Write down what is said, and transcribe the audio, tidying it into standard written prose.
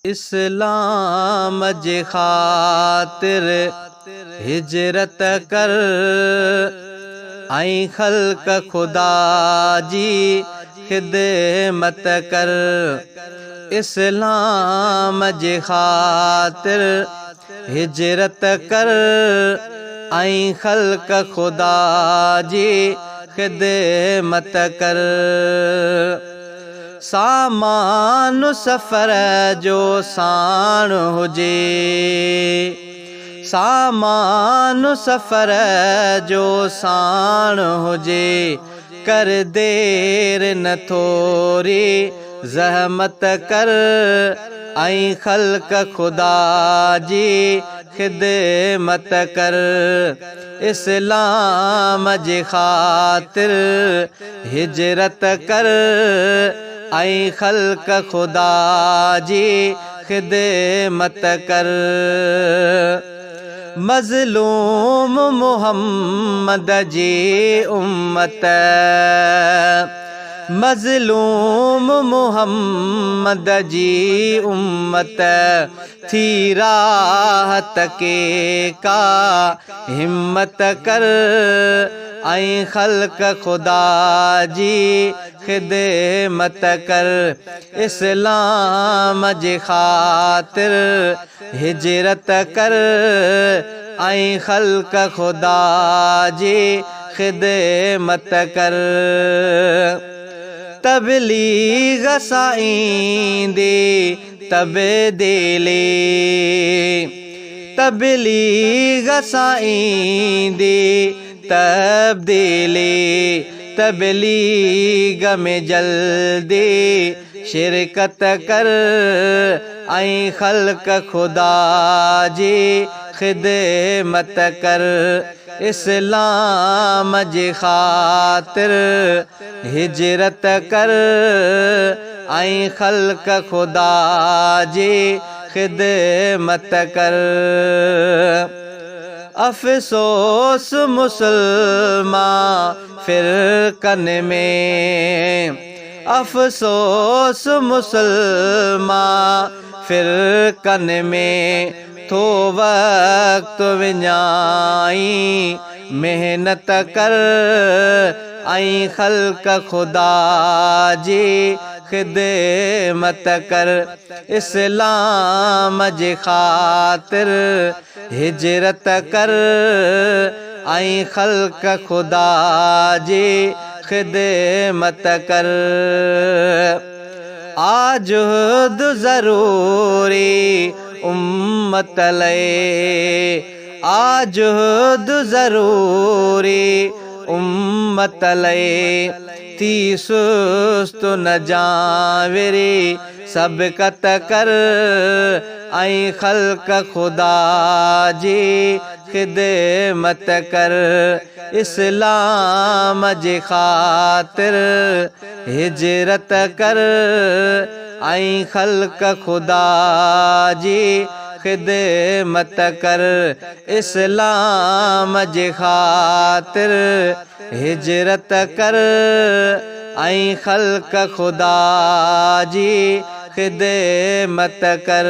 इस्लाम जे ख़ातिर हिजरत कर ऐं ख़ल्क़ खुदा जी ख़िदमत कर। इस्लाम जे ख़ातिर हिजरत कर ऐं ख़ल्क़ खुदा जी ख़िदमत कर। सामान सफ़र जो साण हुजे, सामान सफ़र जो साण हुजे, कर देर न थोरी ज़हमत कर ऐं ख़ल्क़ खुदा जी ख़िदमत कर। इस्लाम जे ख़ातिर हिजरत कर ऐं ख़ल्क़ खुदा जी ख़िदमत कर। मज़लूम मुहम्मद जी उम्मत, मज़लूम मुहम्मद जी उम्मत थी राहत के का हिम्मत कर ऐं ख़ल्क़ खुदा जी ख़िदमत कर। इस्लाम जे ख़ातिर हिजरत कर ऐं ख़ल्क़ खुदा जी ख़िदमत कर। तबलीग सां ईंदी तब्दीली, तबलीग सां ईंदी तब्दीली, तबलीग में जल्दी शिरकत कर ऐं ख़ल्क़ खुदा जी ख़िदमत कर। इस्लाम जे ख़ातिर हिजरत कर ऐं ख़ल्क़ खुदा जी ख़िदमत कर। अफ़सोस मुसलमान फ़िरक़नि में, अफ़सोस मुसलमान फ़िरक़नि में, थो वक़्तु विञाई मेहनत कर ऐं ख़ल्क़ खुदा जी ख़िदमत कर। इस्लाम जे ख़ातिर हिजरत कर ऐं ख़ल्क़ खुदा जी ख़िदमत कर। आजुद ज़रूरी उम्मत लए, आजुद ज़रूरी उम्मत लए, थी सुस्त न जाविरी सबक़त कर ऐं ख़ल्क़ खुदा जी ख़िदमत कर। इस्लाम जे ख़ातिर हिजरत कर ऐं ख़ल्क़ खुदा जी ख़िदमत कर। इस्लाम जे ख़ातिर हिजरत कर ऐं ख़ल्क़ खुदा जी ख़िदमत कर।